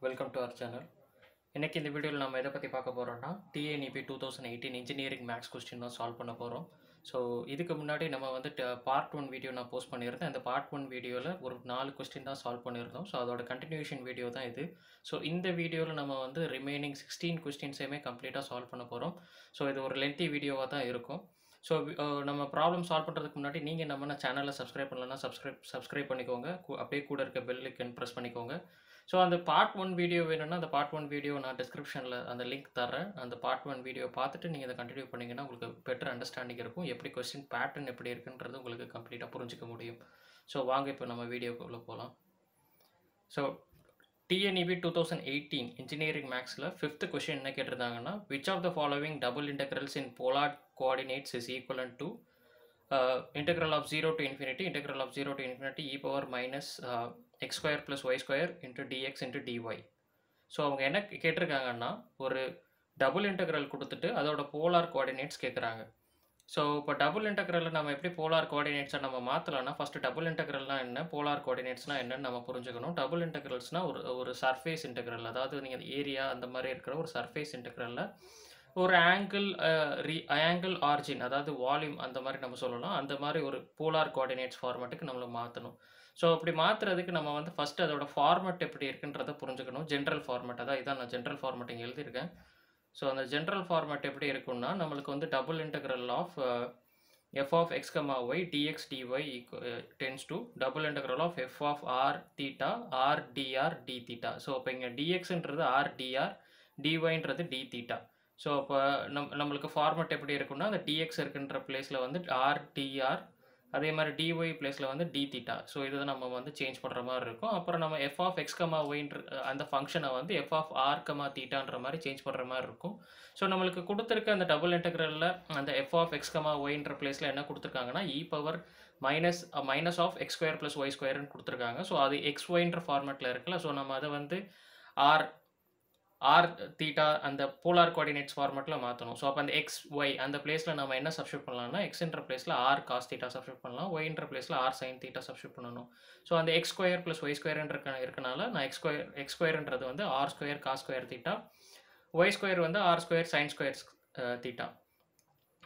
Welcome to our channel. இன்னைக்கு இந்த வீடியோவில் நம்ம எதை பற்றி பார்க்க போகிறோம்னா டிஎன்இபி 2018 இன்ஜினியரிங் மேக்ஸ் கொஸ்டின் தான் சால்வ் பண்ண போகிறோம். ஸோ இதுக்கு முன்னாடி நம்ம வந்து பார்ட் 1 வீடியோ நான் போஸ்ட் பண்ணியிருந்தேன். அந்த பார்ட் 1 வீடியோவில் ஒரு 4 கொஸ்டின் தான் சால்வ் பண்ணியிருந்தோம். ஸோ அதோட கண்டினியூஷன் வீடியோ தான் இது. ஸோ இந்த வீடியோவில் நம்ம வந்து ரிமைனிங் 16 கொஸ்டின்ஸையுமே கம்ப்ளீட்டாக சால்வ் பண்ண போகிறோம். ஸோ இது ஒரு லென்த்தி வீடியோவாக தான் இருக்கும். ஸோ நம்ம ப்ராப்ளம் சால்வ் பண்ணுறதுக்கு முன்னாடி நீங்கள் நம்ம சேனலை சப்ஸ்கிரைப் பண்ணலன்னா சப்ஸ்கிரைப் பண்ணிக்கோங்க. அப்படியே கூட இருக்க பெல் ஐக்கன் ப்ரெஸ் பண்ணிக்கோங்க. ஸோ அந்த பார்ட் 1 வீடியோ வேணும்னா அந்த பார்ட் 1 வீடியோ நான் டிஸ்கிரிப்ஷனில் அந்த லிங்க் தரேன். அந்த பார்ட் 1 வீடியோ பார்த்துட்டு நீங்கள் அதை கண்டினியூ பண்ணிங்கன்னா உங்களுக்கு பெட்டர் அண்டர்ஸ்டாண்டிங் இருக்கும். எப்படி கொஸ்டின் பேட்டர்ன் எப்படி இருக்குன்றது உங்களுக்கு கம்ப்ளீட்டாக புரிஞ்சிக்க முடியும். ஸோ வாங்க இப்போ நம்ம வீடியோக்குள்ளே போகலாம். ஸோ டிஎன்இபி 2018 இன்ஜினியரிங் மேக்ஸில் 5th கொஸ்டின் என்ன கேட்டிருந்தாங்கன்னா, which of the following double integrals in polar coordinates is equivalent to integral of 0 to infinity e power minus x square plus y square into dx into dy. So அவங்க என்ன கேட்டிருக்காங்கன்னா, ஒரு double integral கொடுத்துட்டு அதோட polar coordinates கேட்குறாங்க. So இப்போ double இன்டெக்ரலில் நம்ம எப்படி polar கோஆர்டினேட்ஸை நம்ம மாற்றலாம்னா, ஃபஸ்ட்டு டபுள் இன்டெக்ரல்னால் என்ன, போலார் கோஆர்டினேட்ஸ்னால் என்னன்னு நம்ம புரிஞ்சுக்கணும். டபுள் இன்டெக்ரல்ஸ்னால் ஒரு சர்ஃபேஸ் இன்டெக்ரல், அதாவது நீங்கள் ஏரியா அந்த மாதிரி இருக்கிற ஒரு சர்ஃபேஸ் இன்டெக்ரலில் ஒரு ஆங்கிள் ஆரிஜின், அதாவது வால்யூம் அந்த மாதிரி நம்ம சொல்லலாம். அந்த மாதிரி ஒரு போலார் கோஆர்டினேட்ஸ் ஃபார்மேட்டுக்கு நம்மளை மாற்றணும். ஸோ அப்படி மாற்றுறதுக்கு நம்ம வந்து ஃபஸ்ட்டு அதோட ஃபார்மேட் எப்படி இருக்குன்றதை புரிஞ்சுக்கணும். ஜென்ரல் ஃபார்மேட், இதான் நான் ஜென்ரல் ஃபார்மேட் இங்கே எழுதியிருக்கேன். ஸோ அந்த ஜென்ரல் ஃபார்மேட் எப்படி இருக்குன்னா, நம்மளுக்கு வந்து double integral of f of x, y dx dy tends to double integral of f of r theta r dr d theta. So இப்போ இங்கே dxன்றது r dr, dyன்றது d theta. So இப்போ நம்மளுக்கு format எப்படி இருக்குன்னா, அந்த dx இருக்குன்ற பிளேஸில் வந்து r dr, அதே மாதிரி dy பிளேஸில் வந்து d theta. ஸோ இதை நம்ம வந்து சேஞ்ச் பண்ணுற மாதிரி இருக்கும். அப்புறம் நம்ம f of x, yன்ற அந்த ஃபங்க்ஷனை வந்து f of r, thetaன்ற மாதிரி சேஞ்ச் பண்ணுற மாதிரி இருக்கும். ஸோ நம்மளுக்கு கொடுத்துருக்க அந்த டபுள் இன்டெக்ரலில் அந்த f of x, yன்ற பிளேஸில் என்ன கொடுத்துருக்காங்கன்னா, e power minus of x square plus y ஸ்கொயர்னு கொடுத்துருக்காங்க. ஸோ அது xyன்ற ஃபார்மேட்டில் இருக்குல்ல. ஸோ நம்ம அதை வந்து r theta அந்த போலார் கோஆர்டினேட்ஸ் ஃபார்மேட்டில் மாற்றணும். ஸோ அப்போ அந்த எக்ஸ் ஒய் அந்த பிளேஸில் நம்ம என்ன சப்ஸ்டியூட் பண்ணலாம்னா, எக்ஸ்ன்ற பிளேஸில் ஆர் காஸ் தீட்டா சப்ஸ்டியூட் பண்ணலாம், ஒய்ன்ற பிளேஸில் ஆர் சைன் தீட்டா சப்ஸ்டியூட் பண்ணணும். ஸோ அந்த எக்ஸ் ஸ்கொயர் ப்ளஸ் ஒய் ஸ்கொயர்ன்ற இருக்கனால நான் எக்ஸ் ஸ்கொயர்ன்றது வந்து r square cos square theta, y square வந்து r square sine square theta.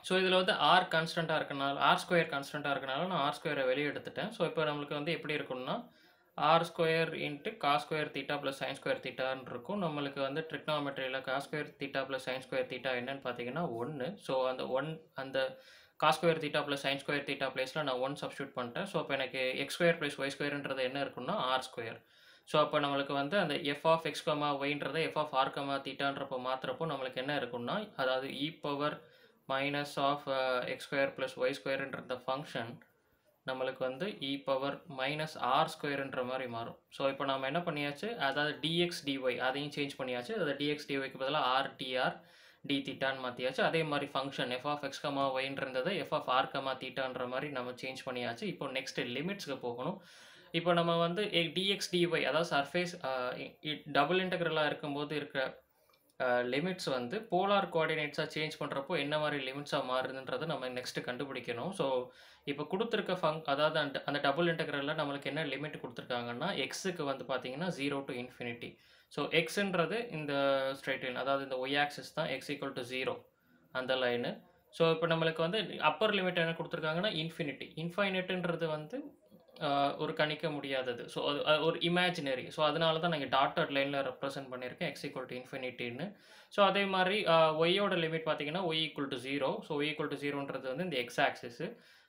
So இதில் வந்து ஆர் கான்ஸ்டண்ட்டாக இருக்கனால, ஆர் ஸ்கொயர் கான்ஸ்டண்ட்டாக இருக்கனால நான் ஆர் ஸ்கொயரை வெளியே எடுத்துட்டேன். ஸோ இப்போ நம்மளுக்கு வந்து எப்படி இருக்குன்னா, r square into cos square theta plus sine square தீட்டான்னு இருக்கும். நம்மளுக்கு வந்து ட்ரிக்னாமெட்ரியில் cos square theta plus sine square theta என்னன்னு பார்த்தீங்கன்னா 1. ஸோ அந்த cos square theta plus sine square theta பிளேஸில் நான் 1 சப்ஸ்டியூட் பண்ணிட்டேன். ஸோ அப்போ எனக்கு எக்ஸ் ஸ்கொயர் ப்ளஸ் ஒய் ஸ்கொயர்ன்றது என்ன இருக்குன்னா ஆர் ஸ்கொயர். ஸோ அப்போ நம்மளுக்கு வந்து அந்த எஃப் ஆஃப் எக்ஸ், ஒய்ன்றதை எஃப் ஆஃப் ஆர், தீட்டான்றப்போ மாற்றுறப்போ நம்மளுக்கு என்ன இருக்குன்னா, அதாவது e power minus of x square plus y ஸ்கொயர்ன்ற ஃபங்க்ஷன் நம்மளுக்கு வந்து இ பவர் மைனஸ் ஆர் ஸ்கொயர்ன்ற மாதிரி மாறும். ஸோ இப்போ நம்ம என்ன பண்ணியாச்சு, அதாவது டிஎக்ஸ் டிஒய் அதையும் சேஞ்ச் பண்ணியாச்சு. அதாவது டிஎக்ஸ் டிஒய்க்கு பதிலாக ஆர் டிஆர் டி தீட்டான்னு மாற்றியாச்சு. அதே மாதிரி ஃபங்க்ஷன் எஃப் ஆஃப் எக்ஸ், ஒய்ன்றதை எஃப் ஆஃப் ஆர், தீட்டான்ற மாதிரி நம்ம சேஞ்ச் பண்ணியாச்சு. இப்போ நெக்ஸ்ட் லிமிட்ஸ்க்கு போகணும். இப்போ நம்ம வந்து டிஎக்ஸ் டிஒய் அதாவது சர்ஃபேஸ் டபுள் இன்டெக்ரலாக இருக்கும்போது இருக்க லிமிட்ஸ் வந்து போலார் கோஆர்டினேட்ஸாக சேஞ்ச் பண்ணுறப்போ என்ன மாதிரி லிமிட்ஸாக மாறுதுன்றதை நம்ம நெக்ஸ்ட்டு கண்டுபிடிக்கணும். ஸோ இப்போ கொடுத்துருக்க அதாவது அந்த டபுள் இன்டெக்ரலில் நம்மளுக்கு என்ன லிமிட் கொடுத்துருக்காங்கன்னா, எக்ஸுக்கு வந்து பார்த்தீங்கன்னா 0 to infinity. ஸோ எக்ஸுன்றது இந்த ஸ்ட்ரைட் லைன், அதாவது இந்த ஒய் ஆக்சிஸ் தான் எக்ஸ் ஈக்குவல் டு 0 அந்த லைனு. ஸோ இப்போ நம்மளுக்கு வந்து அப்பர் லிமிட் என்ன கொடுத்துருக்காங்கன்னா இன்ஃபினிட்டி. இன்ஃபைனைட்டுன்றது வந்து ஒரு கணிக்க முடியாதது. ஸோ அது ஒரு இமேஜினரி. ஸோ அதனால தான் நான் டாட்டட் லைனில் ரெப்ரசென்ட் பண்ணியிருக்கேன் எக்ஸ் ஈக்குவல் டு இன்ஃபினிட்டின்னு. ஸோ அதே மாதிரி ஒய்யோட லிமிட் பார்த்தீங்கன்னா y equal to 0. So y equal to 0ன்றது வந்து இந்த எக்ஸ் ஆக்சிஸு.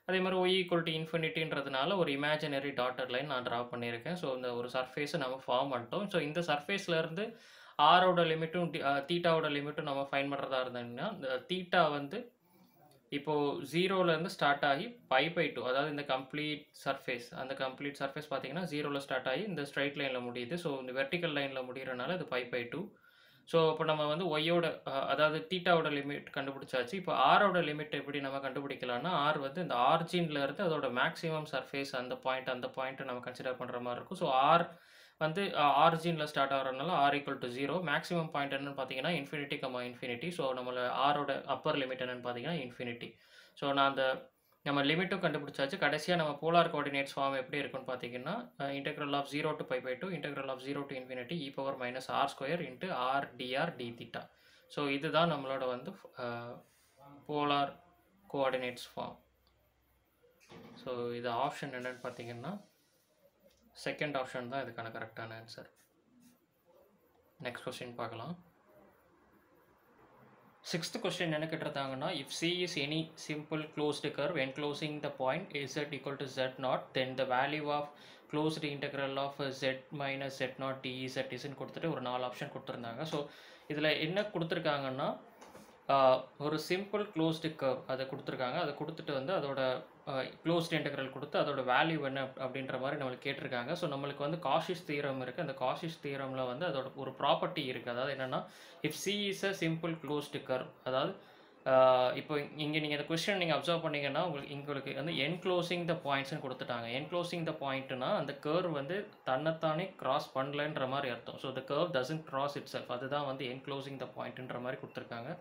அதே மாதிரி ஒய் ஈக்குவல் டு இன்ஃபினிட்டின்றதுனால ஒரு இமேஜினரி டாட்டட் லைன் நான் ட்ரா பண்ணியிருக்கேன். ஸோ இந்த ஒரு சர்ஃபேஸை நம்ம ஃபார்ம் பண்ணிட்டோம். ஸோ இந்த சர்ஃபேஸ்லேருந்து ஆரோட லிமிட்டும் தீட்டாவோட லிமிட்டும் நம்ம ஃபைன் பண்ணுறதா இருந்தீங்கன்னா, இந்த தீட்டா வந்து இப்போது 0லேருந்து ஸ்டார்ட் ஆகி π/2, அதாவது இந்த கம்ப்ளீட் சர்ஃபேஸ் பார்த்தீங்கன்னா 0ல் ஸ்டார்ட் ஆகி இந்த ஸ்ட்ரைட் லைனில் முடியுது. ஸோ இந்த வெர்டிக்கல் லைனில் முடிகிறனால இது π/2. ஸோ இப்போ நம்ம வந்து ஒய்யோட அதாவது தீட்டாவோட லிமிட் கண்டுபிடிச்சாச்சு. இப்போ ஆரோட லிமிட் எப்படி நம்ம கண்டுபிடிக்கலாம்னா, ஆர் வந்து இந்த ஆர்ஜினில் இருந்து அதோட மேக்ஸிமம் சர்ஃபேஸ் அந்த பாயிண்ட்டை நம்ம கன்சிடர் பண்ணுற மாதிரி இருக்கும். ஸோ ஆர் வந்து ஆரிஜினில் ஸ்டார்ட் ஆகிறதுனால r equal to 0. Maximum point என்னன்னு பார்த்தீங்கன்னா இன்ஃபினிட்டி. ஸோ நம்மளோட ஆரோட அப்பர் லிமிட் என்னன்னு பார்த்தீங்கன்னா இன்ஃபினிட்டி. ஸோ நான் அந்த நம்ம லிமிட்டும் கண்டுபிடிச்சாச்சு. கடைசியா நம்ம போலார் கோஆர்டினேட்ஸ் ஃபார்ம் எப்படி இருக்குன்னு பார்த்தீங்கன்னா, integral of 0 to π by 2 integral of 0 to infinity e power minus r square into r dr d theta. So இதுதான் நம்மளோட வந்து போலார் கோஆர்டினேட்ஸ் ஃபார்ம். ஸோ இது ஆப்ஷன் என்னன்னு பார்த்தீங்கன்னா, செகண்ட் ஆப்ஷன் தான் இதுக்கான கரெக்டான ஆன்சர். நெக்ஸ்ட் கொஸ்டின் பார்க்கலாம். 6th question என்ன கேட்டிருந்தாங்கன்னா, if C is any simple closed curve enclosing the point z equal to z0, then the value of closed integral of z minus z0 dz isன்னு கொடுத்துட்டு ஒரு 4 option கொடுத்துருந்தாங்க. So இதில் என்ன கொடுத்துருக்காங்கன்னா, ஒரு simple closed curve அதை கொடுத்துருக்காங்க. அதை கொடுத்துட்டு வந்து அதோட க்ளோஸ்ட் இன்டெக்ரல் கொடுத்து அதோட வேல்யூ என்ன அப்படின்ற மாதிரி நம்மளுக்கு கேட்டிருக்காங்க. ஸோ நம்மளுக்கு வந்து காஷிஸ் தியரம் இருக்குது. அந்த காஷிஸ் தியரமில் வந்து அதோட ஒரு ப்ராப்பர்ட்டி இருக்குது. அதாவது என்னென்னா, if C is a simple closed curve, அதாவது இப்போ இங்கே நீங்கள் இந்த கொஸ்டின் நீங்கள் அப்சர்வ் பண்ணிங்கன்னா உங்களுக்கு வந்து என்க்ளோசிங் த பாயிண்ட்ஸ்னு கொடுத்துட்டாங்க. என்க்ளோசிங் த பாயிண்ட்னா அந்த கர்வ் வந்து தன்னைத்தானே கிராஸ் பண்ணலன்ற மாதிரி அர்த்தம். So the curve doesn't cross it self, அதுதான் வந்து என்க்ளோசிங் த பாயிண்ட்ன்ற மாதிரி கொடுத்துருக்காங்க.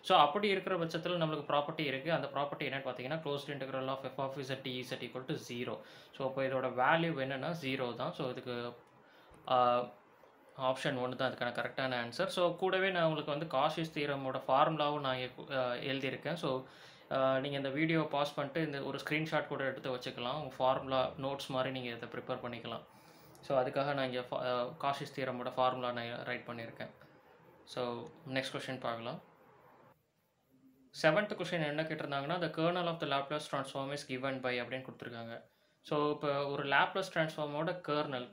ஸோ அப்படி இருக்கிற பட்சத்தில் நம்மளுக்கு ப்ராப்பர்ட்டி இருக்குது. அந்த ப்ராப்பர்ட்டி என்னென்னு பார்த்தீங்கன்னா, closed integral of f of z dz equal to 0. So இப்போ இதோட வேல்யூ என்னென்னா 0 தான். ஸோ இதுக்கு ஆப்ஷன் 1 தான் அதுக்கான கரெக்டான ஆன்சர். ஸோ கூடவே நான் உங்களுக்கு வந்து காஷிஸ் தியரமோட ஃபார்முலாவும் நான் எழுதியிருக்கேன். ஸோ நீங்கள் இந்த வீடியோ பாஸ் பண்ணிட்டு இந்த ஒரு ஸ்க்ரீன்ஷாட் கூட எடுத்து வச்சுக்கலாம். உங்கள் ஃபார்முலா நோட்ஸ் மாதிரி நீங்கள் இதை ப்ரிப்பேர் பண்ணிக்கலாம். ஸோ அதுக்காக நான் இங்கே காஷிஸ் தியரமோட ஃபார்முலா நான் ரைட் பண்ணியிருக்கேன். ஸோ நெக்ஸ்ட் கொஸ்டின் பார்க்கலாம். 7th கொஸ்டின் என்ன கேட்டிருந்தாங்கன்னா, the kernel of the Laplace transform is given by அப்படின்னு கொடுத்துருக்காங்க. ஸோ இப்போ ஒரு லேப்லஸ் ட்ரான்ஸ்ஃபார்மோட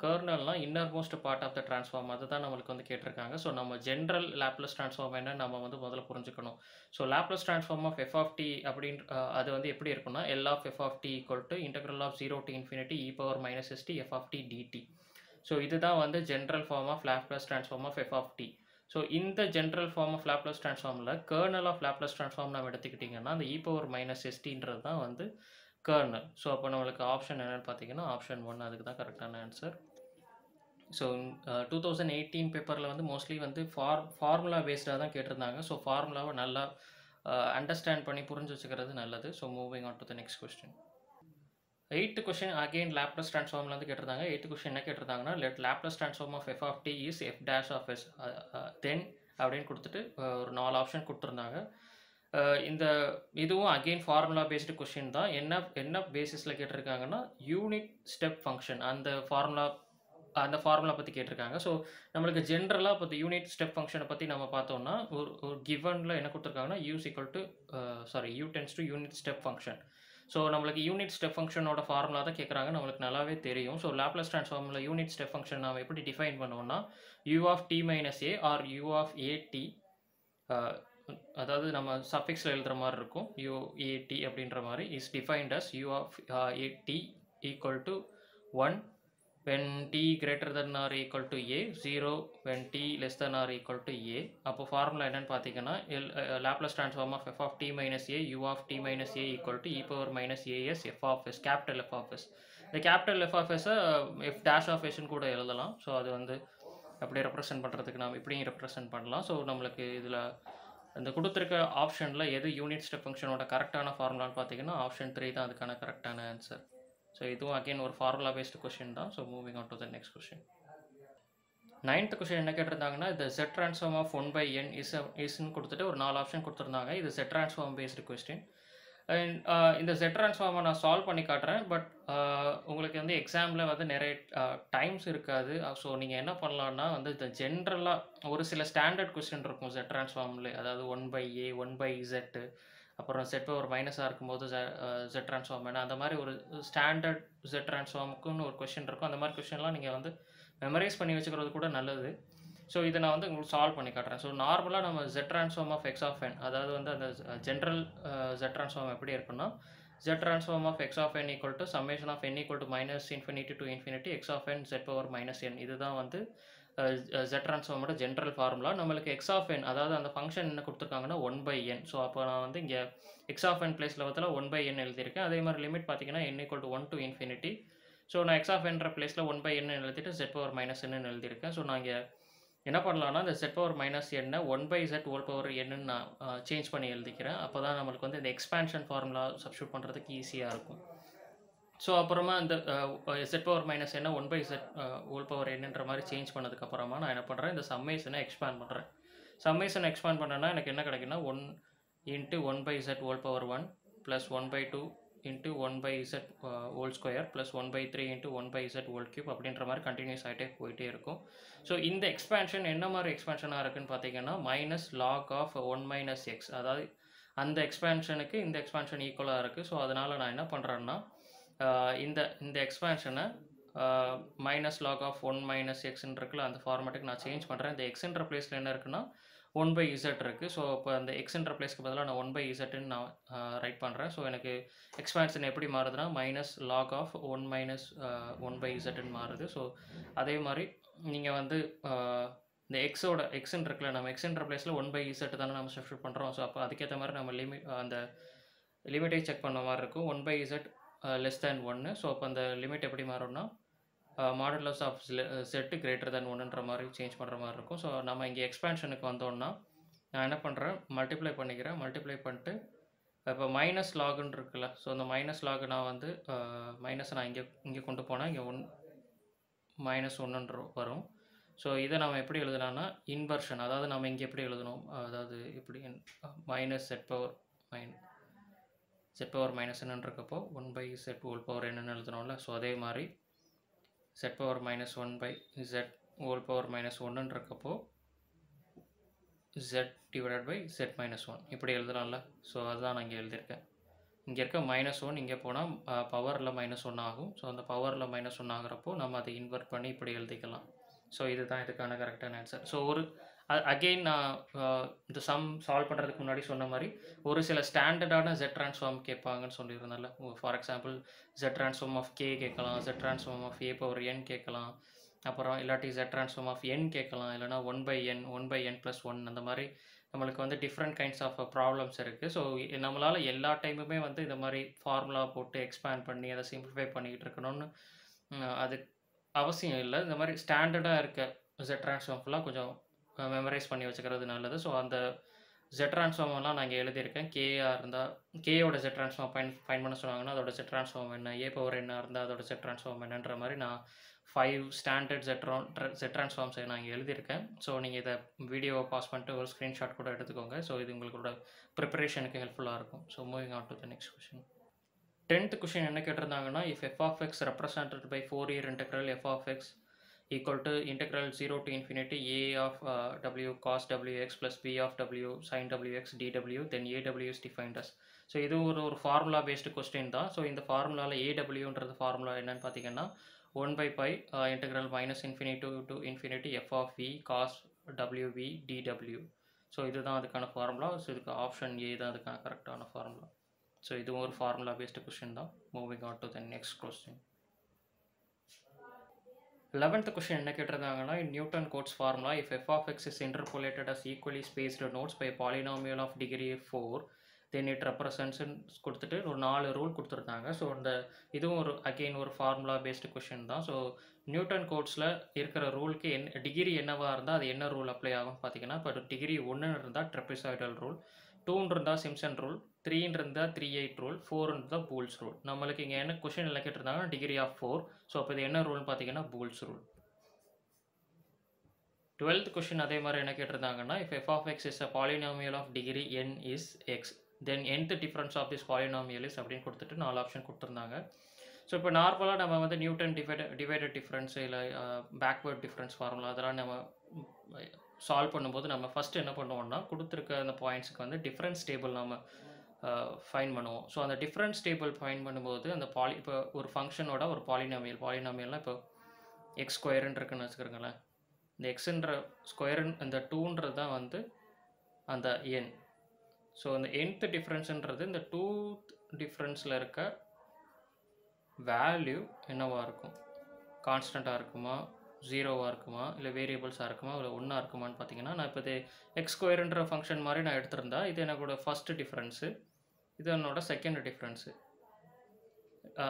கர்னல்னால் innermost part of the transform, அதுதான் நம்மளுக்கு வந்து கேட்டிருக்காங்க. ஸோ நம்ம ஜென்ரல் லேப்லஸ் ட்ரான்ஸ்ஃபார்ம் என்ன நம்ம வந்து முதல்ல புரிஞ்சுக்கணும். So Laplace transform of f of t அப்படின்ற அது வந்து எப்படி இருக்குன்னா, L of f of t equal to integral of 0 to infinity e power minus st f of t dt. So இதுதான் வந்து general form of Laplace transform of f of t. So இந்த general form of Laplace ட்ரான்ஸ்ஃபார்மில் kernel of Laplace transform நம்ம எடுத்துக்கிட்டிங்கன்னா அந்த e power minus stன்றது தான் வந்து kernel. So அப்போ நம்மளுக்கு ஆப்ஷன் என்னென்னு பார்த்தீங்கன்னா, ஆப்ஷன் 1 அதுக்கு தான் கரெக்டான ஆன்சர். ஸோ 2018 பேப்பரில் வந்து மோஸ்ட்லி வந்து ஃபார்முலா பேஸ்டாக தான் கேட்டிருந்தாங்க. ஸோ ஃபார்முலாவை நல்லா அண்டர்ஸ்டாண்ட் பண்ணி புரிஞ்சு வச்சுக்கிறது நல்லது. So moving on to the next question. 8th question again Laplace ட்ரான்ஸ்ஃபார்ம்லேருந்து கேட்டிருந்தாங்க. 8th கொஸ்டின் என்ன கேட்டிருந்தாங்கன்னா, let Laplace transform of f of t is f dash of s then அப்படின்னு கொடுத்துட்டு ஒரு 4 ஆப்ஷன் கொடுத்துருந்தாங்க. இந்த இதுவும் அகெயின் ஃபார்முலா பேஸ்டு கொஸ்டின் தான். என்ன பேசிஸில் கேட்டிருக்காங்கன்னா, யூனிட் ஸ்டெப் ஃபங்க்ஷன் அந்த ஃபார்முலா பற்றி கேட்டிருக்காங்க. ஸோ நம்மளுக்கு ஜென்ரலாக இப்போ யூனிட் ஸ்டெப் ஃபங்க்ஷனை பற்றி நம்ம பார்த்தோம்னா, ஒரு கிவனில் என்ன கொடுத்துருக்காங்கன்னா, u tends to unit step function. So நம்மளுக்கு யூனிட் ஸ்டெப் ஃபங்க்ஷனோட ஃபார்முலா தான் கேட்குறாங்க, நம்மளுக்கு நல்லாவே தெரியும். ஸோ லேப்லஸ் ட்ரான்ஸ்ஃபார்மில் யூனிட் ஸ்டெப் ஃபங்க்ஷன் நம்ம எப்படி டிஃபைன் பண்ணுவோம்னா, u of t minus a or u of at, அதாவது நம்ம சஃபிக்ஸில் எழுதுகிற மாதிரி இருக்கும், uat அப்படின்ற மாதிரி, is defined as u of at equal to 1 when t greater than or equal to a, 0 when t less than or equal to a. அப்போ formula என்னன்னு பார்த்தீங்கன்னா, Laplace transform of f of t minus a u of t minus a equal to e power minus as f of s, capital f of s. இந்த capital f of s f dash of s கூட எழுதலாம். So அது வந்து அப்படியே represent பண்ணுறதுக்கு நாம் இப்படியும் represent பண்ணலாம். ஸோ நம்மளுக்கு இதில் இந்த கொடுத்துருக்க ஆப்ஷனில் எது யூனிட் ஸ்டெப் ஃபங்க்ஷனோட கரெக்டான ஃபார்முலான்னு பார்த்தீங்கன்னா, ஆப்ஷன் 3 தான் அதுக்கான கரெக்டான ஆன்சர். ஸோ இதுவும் அகெயின் ஒரு ஃபார்முலா பேஸ்டு கொஸ்டின் தான். So moving on to the next question. 9th question என்ன கேட்டிருந்தாங்கன்னா, இந்த Z ட்ரான்ஸ்ஃபார்ம் ஆஃப் 1/n இஸ்ன்னு கொடுத்துட்டு ஒரு 4 ஆப்ஷன் கொடுத்துருந்தாங்க. இது Z transform based question. And இந்த Z ட்ரான்ஸ்ஃபார்மை நான் சால்வ் பண்ணி காட்டுறேன். பட் உங்களுக்கு வந்து எக்ஸாமில் வந்து நிறைய டைம்ஸ் இருக்காது. ஸோ நீங்கள் என்ன பண்ணலான்னா, வந்து இந்த ஜென்ரலாக ஒரு சில ஸ்டாண்டர்ட் கொஸ்டின் இருக்கும் Z ட்ரான்ஸ்ஃபார்ம்லேயே, அதாவது 1/a 1/z, அப்புறம் Z பவர் மைனஸாக இருக்கும்போது Z ட்ரான்ஸ்ஃபார்ம் என்ன, அந்த மாதிரி ஒரு ஸ்டாண்டர்ட் Z ட்ரான்ஸ்ஃபார்முக்குன்னு ஒரு கொஸ்டின் இருக்கும். அந்த மாதிரி கொஸ்டின்லாம் நீங்கள் வந்து மெமரைஸ் பண்ணி வச்சுக்கிறது கூட நல்லது. ஸோ இதை நான் வந்து உங்களுக்கு சால்வ் பண்ணி காட்டுறேன். ஸோ நார்மலாக நம்ம Z transform of x of n, அதாவது வந்து அந்த ஜென்ரல் Z ட்ரான்ஸ்ஃபார்ம் எப்படி இருக்குன்னா, Z transform of x of n equal to summation of n equal to minus infinity to infinity x of n z power minus n. இதுதான் வந்து Z ட்ரான்ஸ்ஃபார்மோட general formula. நம்மளுக்கு x of n, அதாவது அந்த function என்ன கொடுத்துருக்காங்கன்னா 1/n. So அப்போ நான் வந்து இங்கே x of n பிளேஸில் வந்து 1/n எழுதியிருக்கேன். அதே மாதிரி லிமிட் பார்த்தீங்கன்னா n equal to 1 to infinity. So நான் x of n பிளேஸில் 1/n எழுதிட்டு z power minus n எழுதியிருக்கேன். ஸோ நான் இங்கே என்ன பண்ணலான்னா, இந்த z power minus n 1/z whole power nன்னு நான் சேஞ்ச் பண்ணி எழுதிக்கிறேன். அப்போ தான் நம்மளுக்கு வந்து இந்த எக்ஸ்பான்ஷன் ஃபார்முலா சப்ஸ்டிட்யூட் பண்ணுறதுக்கு ஈஸியாக இருக்கும். ஸோ அப்புறமா இந்த z power minus n 1/z whole power nன்ற மாதிரி சேஞ்ச் பண்ணதுக்கப்புறமா நான் என்ன பண்ணுறேன், இந்த சம்மேஷனை எக்ஸ்பேண்ட் பண்ணுறேன். சம்மேஷனை எக்ஸ்பேண்ட் பண்ணேன்னா எனக்கு என்ன கிடைக்குன்னா 1 × 1/z whole power 1 plus 1/2 × 1/z whole square plus 1/3 × 1/z whole cube அப்படின்ற மாதிரி கண்டினியூஸ் ஆகிட்டே போயிட்டே இருக்கும். ஸோ இந்த எக்ஸ்பேன்ஷன் என்ன மாதிரி எக்ஸ்பேன்ஷனாக இருக்குன்னு பார்த்தீங்கன்னா மைனஸ் லாக் ஆஃப் 1 - x, அதாவது அந்த எக்ஸ்பேன்ஷனுக்கு இந்த எக்ஸ்பேன்ஷன் ஈக்குவலாக இருக்குது. ஸோ அதனால் நான் என்ன பண்ணுறேன்னா இந்த எக்ஸ்பேன்ஷனை மைனஸ் லாக் ஆஃப் 1 - x இருக்குல்ல அந்த ஃபார்மேட்டுக்கு நான் சேஞ்ச் பண்ணுறேன். இந்த எக்ஸ்ன்ற பிளேஸில் என்ன இருக்குன்னா 1/z இருக்குது. ஸோ இப்போ அந்த எக்ஸ்ன்ற பிளேஸ்க்கு பதிலாக நான் 1/zன்னு நான் ரைட் பண்ணுறேன். ஸோ எனக்கு எக்ஸ்பேன்ஷன் எப்படி மாறுதுன்னா மைனஸ் லாக் ஆஃப் 1 - 1/zன்னு மாறுது. ஸோ அதே மாதிரி நீங்கள் வந்து இந்த எக்ஸ்ன்னு இருக்குல்ல, நம்ம எக்ஸ்ன்ற பிளேஸில் 1/z தானே நம்ம சப்ஸ்டிட்யூட் பண்ணுறோம். ஸோ அப்போ அதுக்கேற்ற மாதிரி நம்ம அந்த லிமிட்டை செக் பண்ண மாதிரி இருக்கும். 1/z less than 1. ஸோ அப்போ அந்த லிமிட் எப்படி மாறும்னா modulus of z greater than 1ன்ற மாதிரி சேஞ்ச் பண்ணுற மாதிரி இருக்கும். ஸோ நம்ம இங்கே எக்ஸ்பேன்ஷனுக்கு வந்தோம்னா நான் என்ன பண்ணுறேன், மல்டிப்ளை பண்ணிக்கிறேன். மல்டிப்ளை பண்ணிட்டு இப்போ மைனஸ் லாகுன்னு இருக்குல்ல, ஸோ அந்த மைனஸ் லாகு நான் வந்து மைனஸை நான் இங்கே கொண்டு போனால் இங்கே -1 வரும். ஸோ இதை நம்ம எப்படி எழுதலாம்னா இன்வர்ஷன், அதாவது நம்ம இங்கே எப்படி எழுதணும், அதாவது இப்படி மைனஸ் z பவர் மைனஸ் என்னன்னு இருக்கப்போ 1/z ஹோல் பவர் என்னன்னு எழுதணும்ல. ஸோ அதே மாதிரி z power minus 1/z whole power minus 1ன்னு இருக்கப்போ z divided by z minus 1 இப்படி எழுதலாம்ல. ஸோ அதுதான் நான் இங்கே எழுதியிருக்கேன். இங்கே இருக்க -1 இங்கே போனால் பவரில் -1 ஆகும். ஸோ அந்த பவரில் -1 ஆகிறப்போ நம்ம அதை இன்வெர்ட் பண்ணி இப்படி எழுதிக்கலாம். ஸோ இதுதான் இதுக்கான கரெக்டான ஆன்சர். ஸோ அகெயின் நான் இந்த சம் சால்வ் பண்ணுறதுக்கு முன்னாடி சொன்ன மாதிரி ஒரு சில ஸ்டாண்டர்டான Z ட்ரான்ஸ்ஃபார்ம் கேட்பாங்கன்னு சொல்லியிருந்தேன்ல. For example Z transform of k கேட்கலாம், Z transform of a power n கேட்கலாம், அப்புறம் இல்லாட்டி Z ட்ரான்ஸ்ஃபார்ம் ஆஃப் n கேட்கலாம், இல்லைனா 1/n 1/n+1 அந்த மாதிரி நம்மளுக்கு வந்து டிஃப்ரெண்ட் கைண்ட்ஸ் ஆஃப் ப்ராப்ளம்ஸ் இருக்குது. ஸோ நம்மளால் எல்லா டைமுமே வந்து இந்த மாதிரி ஃபார்முலா போட்டு எக்ஸ்பேண்ட் பண்ணி அதை சிம்பிளிஃபை பண்ணிக்கிட்டு இருக்கணும்னு அது அவசியம் இல்லை. இந்த மாதிரி ஸ்டாண்டர்டாக இருக்க Z ட்ரான்ஸ்ஃபார்ம்லாம் கொஞ்சம் மெமரைஸ் பண்ணி வச்சுக்கிறது நல்லது. ஸோ அந்த Z ட்ரான்ஸ்ஃபார்ம்லாம் நான் இங்கே எழுதியிருக்கேன். கேயாக இருந்தால் கேயோட Z ட்ரான்ஸ்ஃபார்ம் ஃபைன் பண்ண சொன்னாங்கன்னா அதோட Z ட்ரான்ஸ்ஃபார்ம் என்ன, a பவர் என்ன இருந்தால் அதோட Z ட்ரான்ஸ்ஃபார்ம் என்னன்ற மாதிரி நான் 5 ஸ்டாண்டர்ட் Z ட்ரான்ஸ்ஃபார்ம்ஸை நான் இங்கே எழுதியிருக்கேன். ஸோ நீங்கள் இதை வீடியோவை பாஸ் பண்ணிட்டு ஒரு ஸ்க்ரீன்ஷாட் கூட எடுத்துக்கோங்க. ஸோ இது உங்களோட ப்ரிப்பரேஷனுக்கு ஹெல்ப்ஃபுல்லாக இருக்கும். So moving on to the next question. 10th question என்ன கேட்டிருந்தாங்கன்னா, if f of x represented by Fourier integral f of x equal to integral 0 to infinity a of w cos wx plus b of w sin wx dw, then aw is defined as. So இது ஒரு formula based question தான். So இந்த ஃபார்முலாவில் ஏடபிள்யூன்றது formula என்னன்னு பார்த்தீங்கன்னா 1/π integral -infinity to infinity f of v cos wv dw. So இதுதான் அதுக்கான formula. So இதுக்கு ஆப்ஷன் ஏ தான் அதுக்கான கரெக்டான ஃபார்முலா. ஸோ இதுவும் ஒரு ஃபார்முலா பேஸ்டு கொஸ்டின் தான். Moving on to the next question. 11th question என்ன கேட்டிருந்தாங்கன்னா, in Newton Cotes formula if f of x is interpolated as equally spaced nodes by a polynomial of degree 4 then it represents கொடுத்துட்டு ஒரு 4 rule கொடுத்துருந்தாங்க. So இந்த இதுவும் ஒரு formula based question தான். So Newton கோட்ஸில் இருக்கிற ரூலுக்கு degree என்னவாக இருந்தால் அது என்ன ரூல் அப்ளை ஆகும்னு பார்த்தீங்கன்னா, இப்போ டிகிரி 1 இருந்தால் ட்ரெப்பிசாய்டல் ரூல், 2 இருந்தால் சிம்சன் ரூல், 3 இருந்தால் 3/8 ரூல், 4 இருந்தால் பூல்ஸ் ரூல். நம்மளுக்கு இங்கே என்ன கொஸ்டின் எல்லாம் கேட்டிருந்தாங்கன்னா டிகிரி ஆஃப் 4. ஸோ அப்போ இது என்ன ரூல்னு பார்த்தீங்கன்னா பூல்ஸ் ரூல். 12th கொஸ்டின் அதே மாதிரி என்ன கேட்டிருந்தாங்கன்னா, if f of x is a polynomial of degree n is x then nth difference of this polynomial is அப்படின்னு கொடுத்துட்டு 4 ஆப்ஷன் கொடுத்துருந்தாங்க. ஸோ இப்போ நார்மலாக நம்ம வந்து நியூட்டன் டிவைடட் டிஃப்ரென்ஸ் இல்லை பேக்வேர்ட் டிஃப்ரென்ஸ் ஃபார்முலா அதெல்லாம் நம்ம சால்வ் பண்ணும்போது நம்ம ஃபஸ்ட்டு என்ன பண்ணுவோம்னா கொடுத்துருக்க அந்த பாயிண்ட்ஸுக்கு வந்து டிஃப்ரென்ஸ் டேபிள் நம்ம ஃபைன் பண்ணுவோம். ஸோ அந்த டிஃப்ரென்ஸ் டேபிள் ஃபைன் பண்ணும்போது அந்த இப்போ ஒரு ஃபங்க்ஷனோட ஒரு பாலினாமியல்னால் இப்போ எக்ஸ் ஸ்கொயருன்னு இருக்குன்னு வச்சுக்கிறோங்களேன். இந்த எக்ஸுன்ற ஸ்கொயரு இந்த 2ன்றது தான் வந்து அந்த எண். ஸோ அந்த nth டிஃப்ரென்ஸுன்றது இந்த 2th டிஃப்ரென்ஸில் இருக்க வேல்யூ என்னவாக இருக்கும், கான்ஸ்டண்ட்டாக இருக்குமா, 0வாக இருக்குமா, இல்லை வேரியபிள்ஸாக இருக்குமா, இல்லை 1ஆக இருக்குமான்னு பார்த்தீங்கன்னா, நான் இப்போ இது எக்ஸ் ஸ்கொயருன்ற ஃபங்க்ஷன் மாதிரி நான் எடுத்திருந்தா இது என்னோட ஃபஸ்ட்டு டிஃப்ரென்ஸு, இது என்னோட செகண்ட் டிஃப்ரென்ஸு.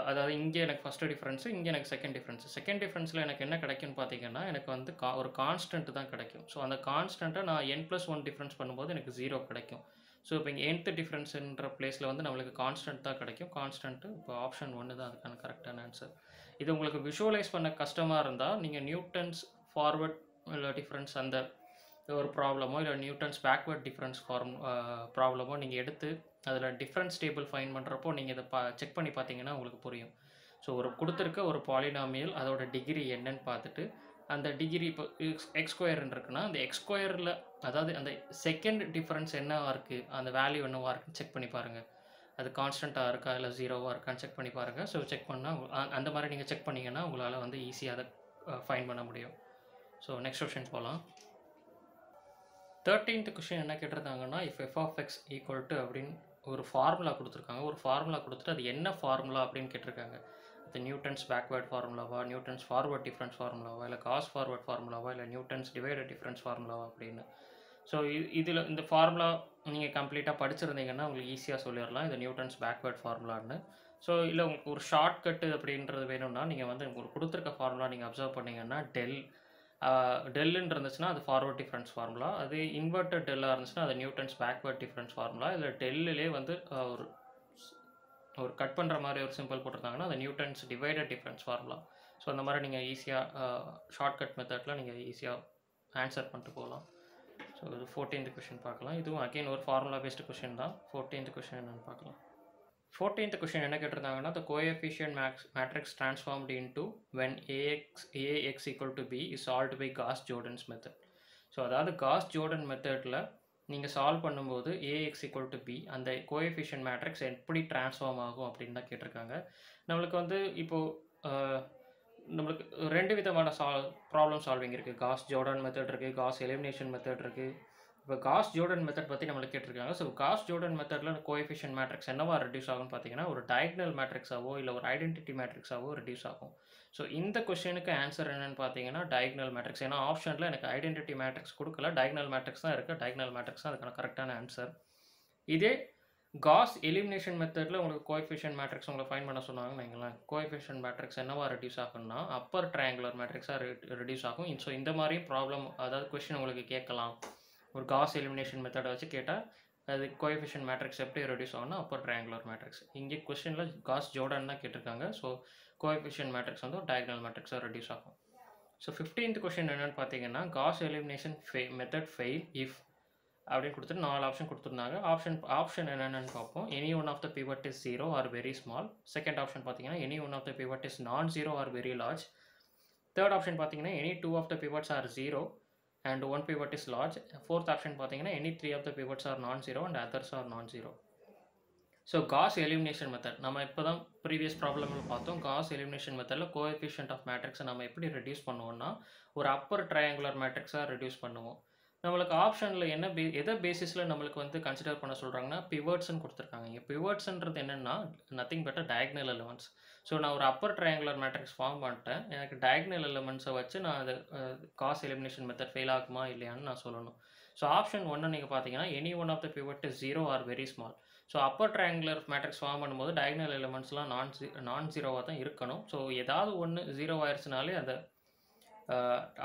அதாவது இங்கே எனக்கு ஃபஸ்ட்டு டிஃப்ரென்ஸு, இங்கே எனக்கு செகண்ட் டிஃப்ரென்ஸு. செகண்ட் டிஃப்ரென்ஸில் எனக்கு என்ன கிடைக்கும்னு பார்த்தீங்கன்னா, எனக்கு வந்து ஒரு கான்ஸ்டன்ட் தான் கிடைக்கும். ஸோ அந்த கான்ஸ்டன்ட்டை நான் n+1 டிஃப்ரென்ஸ் பண்ணும்போது எனக்கு 0 கிடைக்கும். ஸோ இப்போ இங்கே nth டிஃப்ரென்ஸுன்ற பிளேஸில் வந்து நம்மளுக்கு கான்ஸ்டன்ட் தான் கிடைக்கும். கான்ஸ்டன்ட்டு இப்போ ஆப்ஷன் 1 தான் அதுக்கான கரெக்டான ஆன்சர். இது உங்களுக்கு விஷுவலைஸ் பண்ண கஷ்டமாக இருந்தால், நீங்கள் நியூட்டன்ஸ் ஃபார்வர்ட் டிஃப்ரென்ஸ் அந்த ஒரு ப்ராப்ளமோ, இல்லை நியூட்டன்ஸ் பேக்வர்ட் டிஃப்ரென்ஸ் ப்ராப்ளமோ நீங்கள் எடுத்து அதில் டிஃப்ரென்ஸ் டேபிள் ஃபைண்ட் பண்ணுறப்போ நீங்கள் இதை செக் பண்ணி பார்த்தீங்கன்னா உங்களுக்கு புரியும். ஸோ ஒரு கொடுத்துருக்க ஒரு பாலினாமியல் அதோட டிகிரி என்னன்னு பார்த்துட்டு, அந்த டிகிரி இப்போ x² இருக்குன்னா அந்த x²ல் அதாவது அந்த செகண்ட் டிஃப்ரென்ஸ் என்னவா இருக்குது, அந்த வேல்யூ என்னவா இருக்குன்னு செக் பண்ணி பாருங்கள். அது கான்ஸ்டண்ட்டாக இருக்கா இல்லை 0வா இருக்கான்னு செக் பண்ணி பாருங்கள். ஸோ செக் பண்ணால் அந்த மாதிரி நீங்கள் செக் பண்ணிங்கன்னா உங்களால் வந்து ஈஸியாக அதை ஃபைண்ட் பண்ண முடியும். ஸோ நெக்ஸ்ட் கொஷின் போகலாம். 13th கொஷின் என்ன கேட்டிருந்தாங்கன்னா, if f of x equal to அப்படின்னு ஒரு ஃபார்முலா கொடுத்துருக்காங்க. ஒரு ஃபார்முலா கொடுத்துட்டு அது என்ன ஃபார்முலா அப்படின்னு கேட்டிருக்காங்க. அது நியூட்டன்ஸ் பேக்வேர்ட் ஃபார்முலாவா, நியூட்டன்ஸ் ஃபார்வர்ட் டிஃப்ரென்ஸ் ஃபார்முலாவா, இல்லை காஸ் ஃபார்வர்ட் ஃபார்முலாவா, இல்லை நியூட்டன்ஸ் டிவைடட் டிஃப்ரென்ஸ் ஃபார்முலாவா அப்படின்னு. ஸோ இதில் இந்த ஃபார்முலா நீங்கள் கம்ப்ளீட்டாக படிச்சிருந்தீங்கன்னா உங்களுக்கு ஈஸியாக சொல்லிடலாம் இது நியூட்டன்ஸ் பேக்வேர்ட் ஃபார்முலான்னு. ஸோ இல்லை உங்களுக்கு ஒரு ஷார்ட் கட்டு அப்படின்றது வேணும்னா நீங்கள் வந்து உங்களுக்கு கொடுத்துருக்க ஃபார்முலா நீங்கள் அப்சர்வ் பண்ணிங்கன்னா டெல்லுன்னு இருந்துச்சுன்னா அது ஃபார்வர்ட் டிஃப்ரென்ஸ் ஃபார்முலா. அது இன்வெர்டட் டெல்லாக இருந்துச்சுன்னா அது நியூட்டன்ஸ் பேக்வேர்ட் டிஃப்ரென்ஸ் ஃபார்முலா. இதில் டெல்லிலே வந்து ஒரு கட் பண்ணுற மாதிரி ஒரு சிம்பிள் போட்டிருந்தாங்கன்னா அது Newton's divided difference formula. So அந்த மாதிரி நீங்கள் ஈஸியாக ஷார்ட்கட் மெத்தடில் நீங்கள் ஈஸியாக ஆன்சர் பண்ணிட்டு போகலாம். ஸோ இது 14th கொஷின் பார்க்கலாம். இதுவும் அகெயின் ஒரு ஃபார்முலா பேஸ்டு கொஷின் தான். 14th கொஷின் என்னென்னு பார்க்கலாம். 14th கொஷின் என்ன கேட்டிருந்தாங்கன்னா, the coefficient matrix transformed into when ax equal to b is solved by Gauss-Jordan's method. So அதாவது காஸ்-ஜோர்டன் மெத்தடில் நீங்கள் சால்வ் பண்ணும்போது ax equal to b அந்த கோஎஃபிஷியன்ட் மேட்ரிக்ஸ் எப்படி ட்ரான்ஸ்ஃபார்ம் ஆகும் அப்படின்னு தான் கேட்டிருக்காங்க. நம்மளுக்கு வந்து இப்போது நம்மளுக்கு 2 விதமான ப்ராப்ளம் சால்விங் இருக்குது. காஸ்-ஜோர்டன் மெத்தட் இருக்குது, காஸ் எலிமினேஷன் மெத்தட் இருக்குது. இப்போ காஸ்-ஜோர்டன் மெத்தட் பற்றி நம்மளுக்கு கேட்டிருக்காங்க. ஸோ காஸ்-ஜோர்டன் மெத்தடில் கோஎஃபிஷியன்ட் மேட்ரிக்ஸ் என்னவா ரெடியூஸ் ஆகும்னு பார்த்தீங்கன்னா ஒரு டயக்னல் மேட்ரிக்ஸாவோ இல்லை ஒரு ஐடென்டிட்டி மேட்ரிக்ஸாவோ ரெடியூஸ் ஆகும். ஸோ இந்த கொஸ்டினுக்கு ஆன்சர் என்னென்னு பார்த்தீங்கன்னா டயக்னல் மேட்ரிக்ஸ். ஏன்னா ஆப்ஷனில் எனக்கு ஐடென்டிட்டி மேட்ரிக்ஸ் கொடுக்கல, டயக்னல் மேட்ரிக்ஸ் தான் இருக்குது. டயக்னல் மேட்ரிக்ஸ் தான் அதுக்கான கரெக்டான ஆன்சர். இதே காஸ் எலிமினேஷன் மெத்தடில் உங்களுக்கு கோஎஃபிஷியன்ட் மேட்ரிக்ஸ் உங்களை ஃபைன் பண்ண சொன்னாங்கன்னு வைங்களேன். கோஎஃபிஷியன்ட் மேட்ரிக்ஸ் என்னவா ரெடியூஸ் ஆகும்னா அப்பர் ட்ரையாங்குலர் மேட்ரிக்ஸாக ரெடியூஸ் ஆகும். ஸோ இந்த மாதிரி ப்ராப்ளம் அதாவது கொஸ்டின் உங்களுக்கு கேட்கலாம். ஒரு காஸ் எலிமினேஷன் மெத்தடை வச்சு கேட்டால் அது கோஎஃபிஷியன்ட் மேட்ரிக்ஸ் எப்படி ரெடியூஸ் ஆகும்னா அப்பர் ட்ரையாங்குலர் மேட்ரிக்ஸ். இங்கே கொஸ்டினில் காஸ்-ஜோர்டன் தான் கேட்டிருக்காங்க. ஸோ கோஎஃபிஷியன்ட் மேட்ரிக்ஸ் வந்து ஒரு டயக்னல் மேட்ரிக்ஸாக ரெடியூஸ் ஆகும். ஸோ 15th கொஸ்டின் என்னென்னு பார்த்தீங்கன்னா, Gauss elimination method fail if அப்படின்னு கொடுத்துட்டு 4 ஆப்ஷன் கொடுத்துருந்தாங்க. ஆப்ஷன் என்னென்னு பார்ப்போம். Any one of the pivot is 0 or very small. Second option பார்த்தீங்கன்னா any one of the pivot is non 0 or very large. Third option பார்த்தீங்கன்னா any 2 of the pivots are 0 and 1 pivot is large. Fourth option பார்த்தீங்கன்னா any 3 of the pivots are non-zero and others are non-zero. So cos elimination method நம்ம இப்போ தான் previous ப்ராப்ளமில் பார்த்தோம். Gauss elimination மெத்தடில் coefficient of மேட்ரிக்ஸை நம்ம எப்படி ரெடியூஸ் பண்ணுவோம்னா ஒரு அப்பர் ட்ரையாங்குலர் மேட்ரிக்ஸாக ரெடியூஸ் பண்ணுவோம். நம்மளுக்கு ஆப்ஷனில் எதை பேசிஸில் நம்மளுக்கு வந்து கன்சிடர் பண்ண சொல்கிறாங்கன்னா பிவட்ஸ்ன்னு கொடுத்துருக்காங்க. இங்கே பிவட்ஸ்ன்றது என்னென்னா nothing but diagonal elements. So நான் ஒரு அப்பர் ட்ரையாங்குலர் மேட்ரிக்ஸ் ஃபார்ம் பண்ணிட்டேன். எனக்கு டயக்னல் எலிமெண்ட்ஸை வச்சு நான் அது காஸ் எலிமினேஷன் மெத்தட் ஃபெயில் ஆகுமா இல்லையான்னு நான் சொல்லணும். ஸோ ஆப்ஷன் 1 நீங்கள் பார்த்தீங்கன்னா any one of the pivot is 0 or very small. So upper triangular matrix form பண்ணும்போது டயக்னல் எலிமெண்ட்ஸ்லாம் நான் ஜீரோவாக தான் இருக்கணும். ஸோ ஏதாவது ஒன்று 0 ஆயிடுச்சுனாலே அதை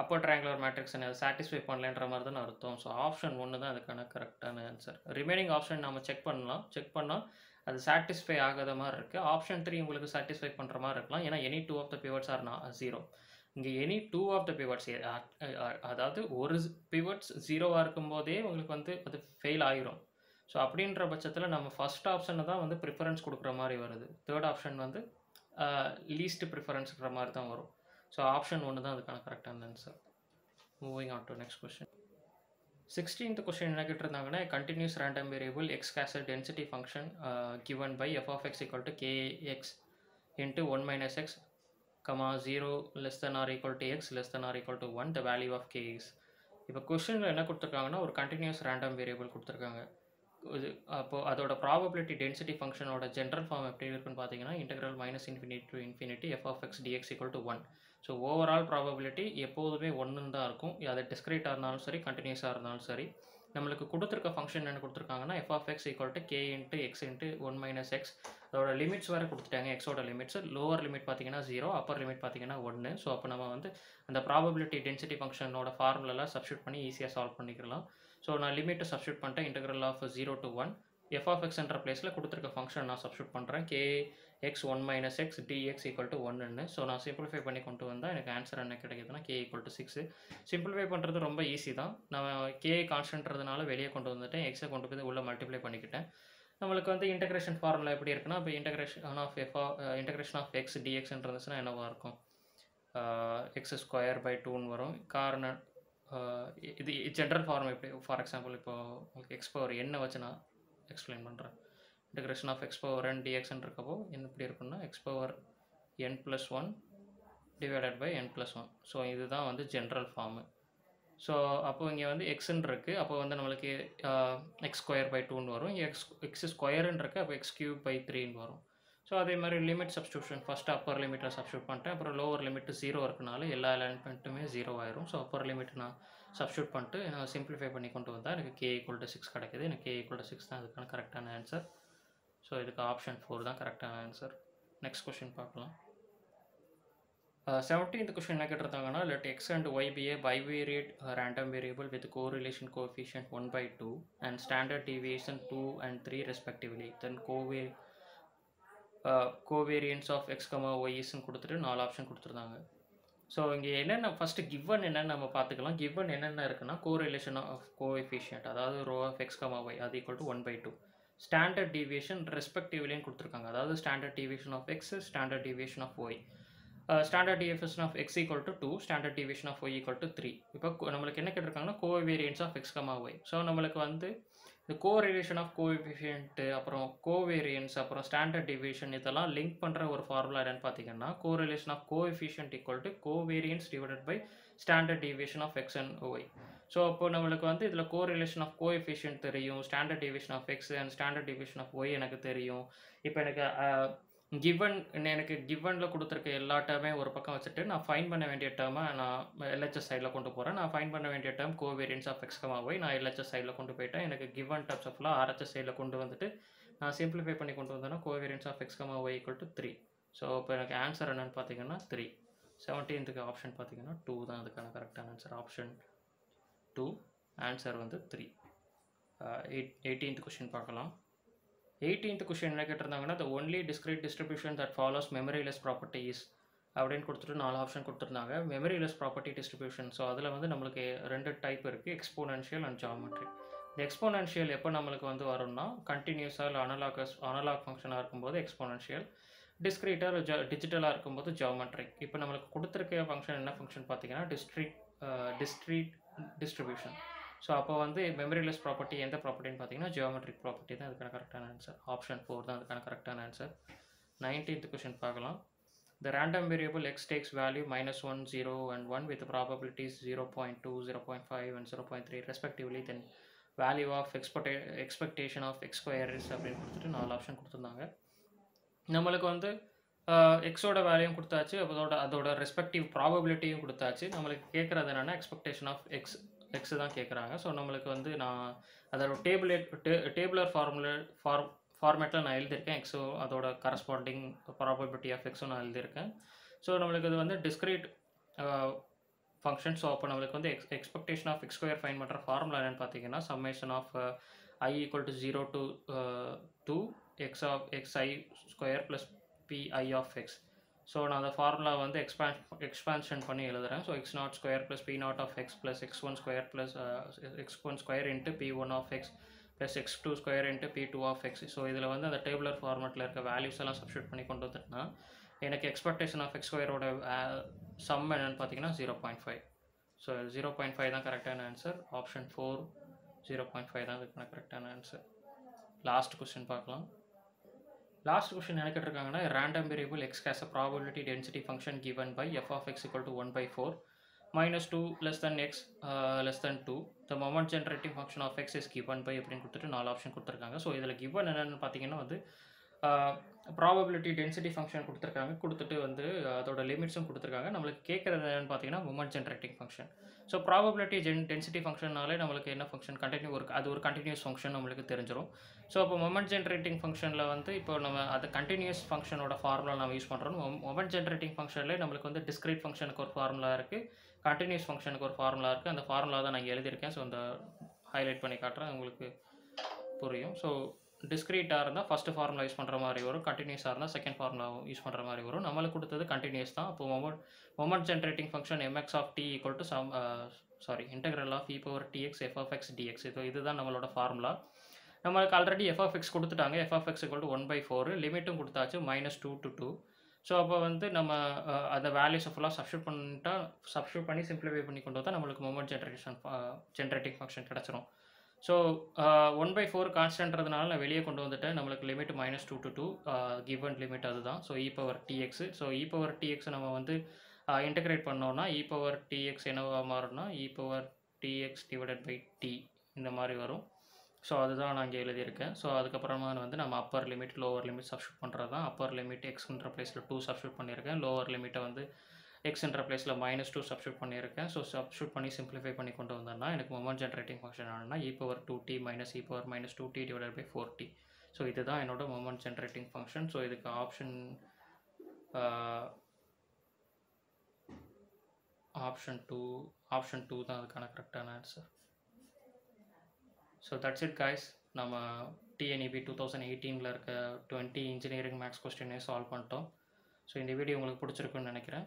அப்பர் ட்ரையாங்குலர் மேட்ரிக்ஸ் அதை சாட்டிஸ்ஃபை பண்ணலன்ற மாதிரி தான் அர்த்தம். ஸோ ஆப்ஷன் 1 தான் அதுக்கான கரெக்டான ஆன்சர். ரிமைனிங் ஆப்ஷன் நம்ம செக் பண்ணால் அது சாட்டிஸ்ஃபை ஆகாத மாதிரி இருக்குது. ஆப்ஷன் 3 உங்களுக்கு சாட்டிஸ்ஃபை பண்ணுற மாதிரி இருக்கலாம். ஏன்னா any 2 of the pivots are 0. இங்கே எனி 2 ஆஃப் த பிவட்ஸ் அதாவது ஒரு பிவட்ஸ் 0வாக இருக்கும்போதே உங்களுக்கு வந்து அது ஃபெயில் ஆகிரும். ஸோ அப்படின்ற பட்சத்தில் நம்ம ஃபஸ்ட் ஆப்ஷனை தான் வந்து ப்ரிஃபரன்ஸ் கொடுக்குற மாதிரி வருது. தேர்ட் ஆப்ஷன் வந்து லீஸ்ட் ப்ரிஃபரன்ஸ்ன்ற மாதிரி தான் வரும். ஸோ ஆப்ஷன் 1 தான் அதுக்கான கரெக்டான answer. Moving on to next question. 16th question என்ன கேட்டிருந்தாங்கன்னா continuous random variable x has a density function given by f of x equal to kx into 1 minus x, 0 less than or equal to x less than or equal to 1 the value of k is. இப்போ கொஸ்டினில் என்ன கொடுத்துருக்காங்கன்னா ஒரு continuous random variable கொடுத்துருக்காங்க. அப்போது அதோட probability density ஃபங்க்ஷனோட general form எப்படி இருக்குன்னு பார்த்தீங்கன்னா integral -∞ to ∞ f of x dx equal to 1. So overall probability எப்போதுமே 1 தான் இருக்கும். அது டிஸ்கிரீட்டாக இருந்தாலும் சரி கண்டினியூஸாக இருந்தாலும் சரி. நம்மளுக்கு குடுத்திருக்க ஃபங்ஷன் என்ன குடுத்துருக்காங்கன்னா, f of x equal to k into x into 1 minus x. அதோட லிமிட்ஸ் வேற குடுத்துட்டாங்க. x ஓட லிமிட்ஸ். லோவர் லிமிட் பார்த்தீங்கன்னா 0, அப்பர் லிமிட் பார்த்தீங்கன்னா 1. ஸோ அப்போ நம்ம வந்து அந்த ப்ராபபிலிட்டி டென்சிட்டி ஃபங்ஷனோட ஃபார்முலாலாம் சப்ஸ்டிட்யூட் பண்ணி ஈஸியா சால்வ் பண்ணிக்கலாம். ஸோ நான் லிமிட்ட சப்ஸ்டிட்யூட் பண்ணிட்டேன். Integral of 0 to 1 f of x என்ற பிளேஸ்ல குடுத்திருக்க ஃபங்ஷன் நான் சப்ஸ்டிட்யூட் பண்றேன். k x 1 minus x dx equal to 1ன்னு. ஸோ நான் சிம்பிளிஃபை பண்ணி கொண்டு வந்தா எனக்கு ஆன்சர் என்ன கிடைக்குதுன்னா k ஈக்குவல் டூ 6. சிம்பிளிஃபை பண்ணுறது ரொம்ப ஈஸி தான். நான் k கான்ஸ்டன்ட்றதுனால வெளியே கொண்டு வந்துட்டேன். x கொண்டு போய் உள்ள மல்டிப்ளை பண்ணிக்கிட்டேன். நம்மளுக்கு வந்து இன்டகிரேஷன் ஃபார்முலா எப்படி இருக்குன்னா, இப்போ இன்டகிரேஷன் ஆஃப் x dxன்னு இருந்துச்சுன்னா என்னவா இருக்கும்? x ஸ்கொயர் பை 2ன்னு வரும். காரணம் இது ஜென்ரல் ஃபார்ம் எப்படி? ஃபார் எக்ஸாம்பிள் இப்போ x பவர் n வச்சு நான் எக்ஸ்பிளைன் பண்ணுறேன். Integration of x power n dxன்னு இருக்கப்போ என்ன எப்படி இருக்குன்னா, x power n + 1 divided by n + 1. So இதுதான் வந்து ஜென்ரல் ஃபார்மு. ஸோ அப்போ இங்கே வந்து எக்ஸ்ன்னு இருக்குது. அப்போ வந்து நம்மளுக்கு எக்ஸ் ஸ்கொயர் பை 2ன்னு வரும். இங்கே எக்ஸ் ஸ்கொயருன்னு இருக்குது. அப்போ x கியூப் பை 3ன்னு வரும். ஸோ அதே மாதிரி லிமிட் சப்ஸ்டியூஷன் ஃபஸ்ட்டு அப்பர் லிமிட்டில் சப்ஸ்டியூட் பண்ணிட்டேன். அப்புறம் லோவர் லிமிட் 0 இருக்கனால எல்லா எலிமெண்ட்டுமே 0 ஆயிரும். ஸோ அப்பர் லிமிட் நான் சப்ஸ்டியூட் பண்ணிட்டு நான் சிம்பிளிஃபை பண்ணி கொண்டு வந்தால் எனக்கு k ஈக்குவல் டு 6 கிடைக்குது. எனக்கு k ஈக்குவல் டு 6 தான் அதுக்கான கரெக்டான ஆன்சர். ஸோ இதுக்கு ஆப்ஷன் 4 தான் கரெக்டான ஆன்சர். நெக்ஸ்ட் கொஸ்டின் பார்க்கலாம். 17th question என்ன கேட்டிருந்தாங்கன்னா, let x and y be a bivariate random variable with correlation coefficient 1/2 and standard deviation 2 and 3 respectively. Then covariance of x, y is கொடுத்துட்டு 4 option கொடுத்துருந்தாங்க. So இங்கே என்னென்ன first given என்னென்னு நம்ம பார்த்துக்கலாம். Given என்னென்ன இருக்குன்னா, கோரிலேஷன் ஆஃப் கோஎஃபிஷியன்ட், அதாவது ரோ ஆஃப் எக்ஸ் y அது ஈக்குவல் டு 1/2. ஸ்டாண்டர்ட் டீவியேஷன் ரெஸ்பெக்டிவ்லின்னு கொடுத்துருக்காங்க. அதாவது standard deviation of x, standard deviation of y. Standard deviation of x equal to 2, standard deviation of y equal to 3. இப்போ நம்மளுக்கு என்ன கேட்டிருக்காங்கன்னா, covariance of x, y. So நம்மளுக்கு வந்து இந்த கோரிலேஷன் ஆஃப் கோஎஃபிஷியன்ட்டு, அப்புறம் கோவேரியன்ஸ், அப்புறம் ஸ்டாண்டர்ட் டீவியேஷன் இதெல்லாம் லிங்க் பண்ணுற ஒரு ஃபார்முலா என்னன்னு பார்த்தீங்கன்னா, correlation of coefficient equal to covariance divided by standard deviation of x and y. So அப்போ நம்மளுக்கு வந்து இதில் கோரிலேஷன் ஆஃப் கோஎஃபிஷியன்ட் தெரியும், standard deviation of x and standard deviation of y எனக்கு தெரியும். இப்போ எனக்கு எனக்கு கிவனில் கொடுத்துருக்க எல்லா டேர்மே ஒரு பக்கம் வச்சுட்டு நான் ஃபைன் பண்ண வேண்டிய டேர்மை நான் எல்ஹெச்எஸ் சைடில் கொண்டு போகிறேன். நான் ஃபைன் பண்ண வேண்டிய term covariance of x, y நான் எல்ஹெச்எஸ் சைடில் கொண்டு போயிட்டேன். எனக்கு கிவன் டேர்ம்ஸ் ஆஃப்லாம் ஆர்ஹெச்எஸ் சைடில் கொண்டு வந்துட்டு நான் சிம்பிளிஃபை பண்ணி கொண்டு வந்தேன்னா covariance of x, y equal to 3. So இப்போ எனக்கு ஆன்சர் என்னென்னு பார்த்தீங்கன்னா 3. 17th ஆப்ஷன் பார்த்தீங்கன்னா 2 தான் அதுக்கான கரெக்டான ஆன்சர். ஆப்ஷன் 2 ஆன்சர் வந்து 3. 18th கொஸ்டின் பார்க்கலாம். 18th கொஸ்டின் என்ன கேட்டிருந்தாங்கன்னா, the only discrete distribution that follows memoryless property is அப்படின்னு கொடுத்துட்டு 4 ஆப்ஷன் கொடுத்துருந்தாங்க. memoryless property distribution. ஸோ அதில் வந்து நம்மளுக்கு 2 டைப் இருக்குது, எக்ஸ்போனென்ஷியல் அண்ட் ஜியோமெட்ரிக். இந்த எக்ஸ்போனென்ஷியல் எப்போ நம்மளுக்கு வந்து வரும்னா, கண்டினியூஸாக இல்லை அனலாக் ஃபங்க்ஷனாக இருக்கும்போது எக்ஸ்போனென்ஷியல், டிஸ்க்ரீட்டாக டிஜிட்டலாக இருக்கும்போது ஜியோமெட்ரிக். இப்போ நம்மளுக்கு கொடுத்துருக்க ஃபங்க்ஷன் என்ன ஃபங்க்ஷன் பார்த்தீங்கன்னா, டிஸ்க்ரீட் டிஸ்ட்ரிபியூஷன். ஸோ அப்போ வந்து மெமரிலெஸ் ப்ராப்பர்ட்டி எந்த ப்ராப்பர்ட்டின்னு பார்த்தீங்கன்னா, ஜியோமெட்ரிக் ப்ராப்பர்ட்டி தான் அதுக்கான கரெக்டான ஆன்சர். ஆப்ஷன் 4 தான் அதுக்கான கரெக்டான ஆன்சர். 19th கொஸ்டின் பார்க்கலாம். The random variable x takes value -1, 0 and 1 with probabilities 0.2, 0.5 and 0.3 respectively. Then value of expectation of x square is அப்படின்னு கொடுத்துட்டு 4 ஆப்ஷன் கொடுத்துருந்தாங்க. நம்மளுக்கு வந்து எக்ஸோட வேல்யூயும் கொடுத்தாச்சு, அதோட ரெஸ்பெக்டிவ் ப்ராபபிலிட்டியும் கொடுத்தாச்சு. நம்மளுக்கு கேட்குறது என்னென்னா, எக்ஸ்பெக்டேஷன் ஆஃப் எக்ஸ் தான் கேட்குறாங்க. ஸோ நம்மளுக்கு வந்து நான் அதோட டேபுலர் ஃபார்மேட்டில் நான் எழுதியிருக்கேன். எக்ஸோ அதோட கரஸ்பாண்டிங் ப்ராபபிலிட்டி ஆஃப் எக்ஸும் நான் எழுதியிருக்கேன். ஸோ நம்மளுக்கு இது வந்து டிஸ்க்ரீட் ஃபங்க்ஷன். ஸோ அப்போ நம்மளுக்கு வந்து expectation of x square find பண்ணுற ஃபார்முலா என்னென்னு பார்த்தீங்கன்னா, summation of i equal to 0 to 2 xi square plus pi of x. So நான் அந்த ஃபார்முலா வந்து எக்ஸ்பான்ஷன் பண்ணி எழுதுகிறேன். So x0 square plus p0 of x plus x1 square plus x1 square into p1 of x plus x2 square into p2 of x. So இதில் வந்து அந்த tabular ஃபார்மேட்டில் இருக்க வேல்யூஸ் எல்லாம் சப்ஸ்டியூட் பண்ணி கொண்டு வந்துட்டுனா எனக்கு எக்ஸ்பெக்டேஷன் ஆஃப் எக்ஸ் ஸ்கொயரோட சம் என்னென்னு பார்த்தீங்கன்னா 0.5. ஸோ 0.5 தான் கரெக்டான ஆன்சர். ஆப்ஷன் 4 0.5 தான் அதுக்கான கரெக்டான ஆன்சர். லாஸ்ட் கொஸ்டின் பார்க்கலாம். லாஸ்ட் கொஸ்டின் என்ன கேட்டிருக்காங்கன்னா, random variable x has a probability density function given by f of x equal to 1/4 -2 less than x less than 2. the moment generating function of x is given by அப்படின்னு கொடுத்துட்டு 4 option கொடுத்துருக்காங்க. So இதில் given என்னென்னு பார்த்தீங்கன்னா வந்து probability density function கொடுத்துருக்காங்க. கொடுத்துட்டு வந்து அதோட லிமிட்ஸும் கொடுத்துருக்காங்க. நம்மளுக்கு கேட்குறது என்னன்னு பார்த்தீங்கன்னா, moment generating function. So probability density ஃபங்க்ஷன்னாலே நம்மளுக்கு என்ன ஃபங்க்ஷன் அது ஒரு கண்டினியூஸ் ஃபங்க்ஷன் நம்மளுக்கு தெரிஞ்சிடும். ஸோ அப்போ மொமெண்ட் ஜெனரேட்டிங் ஃபங்க்ஷனில் வந்து இப்போ நம்ம அது கண்டினியூஸ் ஃபங்க்ஷனோட ஃபார்முலா நம்ம யூஸ் பண்ணுறோம். மொமெண்ட் ஜெனரேட்டிங் ஃபங்க்ஷன்லேயே நம்மளுக்கு வந்து டிஸ்கிரீட் ஃபங்க்ஷனுக்கு ஒரு ஃபார்முலா இருக்குது, கண்டினியூஸ் ஃபங்க்ஷனுக்கு ஒரு ஃபார்முலா இருக்குது. அந்த ஃபார்முலா தான் நான் இங்கே எழுதியிருக்கேன். ஸோ அந்த ஹைலைட் பண்ணி காட்டுறேன், உங்களுக்கு புரியும். ஸோ டிஸ்கிரீட்டாக இருந்தால் ஃபஸ்ட்டு ஃபார்முலா யூஸ் பண்ணுற மாதிரி வரும், கண்டினியூஸாக இருந்தால் செகண்ட் ஃபார்முலா யூஸ் பண்ணுற மாதிரி வரும். நம்மளுக்கு கொடுத்தது கண்டினியூஸ் தான். அப்போ moment generating function mx of t equal to integral of e power tx f of x dx. இதுதான் நம்மளோட ஃபார்முலா. நம்மளுக்கு ஆல்ரெடி f of x கொடுத்துட்டாங்க. f of x equal to 1/4, லிமிட்டும் கொடுத்தாச்சு -2 to 2. ஸோ அப்போ வந்து நம்ம அந்த வேல்யூஸை ஃபுல்லாக சப்ஸ்டியூட் பண்ணி சிம்பிளிஃபை பண்ணி கொண்டு வந்தால் நம்மளுக்கு மொமெண்ட் ஜென்ரேட்டிங் ஃபங்க்ஷன் கிடச்சிரும். ஸோ 1/4 கான்ஸ்டன்ட்றதுனால நான் வெளியே கொண்டு வந்துட்டேன். நம்மளுக்கு லிமிட் -2 to 2, கிவன் லிமிட் அதுதான். So e power tx. So e power tx நம்ம வந்து இன்டகிரேட் பண்ணோம்னா e பவர் tx என்னவா மாறும்னா e power tx divided by t இந்த மாதிரி வரும். ஸோ அதுதான் நான் இங்கே எழுதியிருக்கேன். ஸோ அதுக்கப்புறமா வந்து நம்ம upper limit lower limit substitute பண்ணுறது தான். அப்பர் லிமிட் எக்ஸ்ன்ற பிளேஸில் 2 சப்ஸ்டியூட் பண்ணியிருக்கேன். லோவர் லிமிட்டை வந்து எக்ஸ்ன்ற பிளேஸில் -2 சப்ஸ்டியூட் பண்ணியிருக்கேன். ஸோ சப்ஸ்டியூட் பண்ணி சிம்பிளிஃபை பண்ணி கொண்டு வந்தோம்னா எனக்கு மொமெண்ட் ஜெனரேட்டிங் ஃபங்க்ஷன் ஆனா e power 2t minus e power -2t divided by 4t. So இதுதான் என்னோட மொமெண்ட் ஜெனரேட்டிங் ஃபங்க்ஷன். ஸோ இதுக்கு ஆப்ஷன் 2 தான் அதுக்கான கரெக்டான answer. So that's it guys. நம்ம TNEB 2018 இருக்க 20 இன்ஜினியரிங் மேக்ஸ் கொஸ்டினே சால்வ் பண்ணிட்டோம். ஸோ இந்த வீடியோ உங்களுக்கு பிடிச்சிருக்குன்னு நினைக்கிறேன்.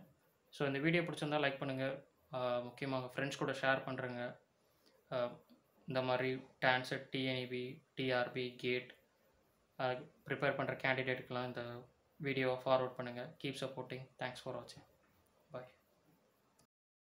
ஸோ இந்த வீடியோ பிடிச்சிருந்தா லைக் பண்ணுங்கள், முக்கியமாக உங்கள் ஃப்ரெண்ட்ஸ் கூட ஷேர் பண்ணுறேங்க. இந்த மாதிரி TANCET, TNEB, TRB, GATE prepare பண்ணுற கேண்டிடேட்டுக்கெலாம் இந்த வீடியோவை ஃபார்வர்ட் பண்ணுங்கள். Keep supporting. தேங்க்ஸ் ஃபார் வாட்சிங்.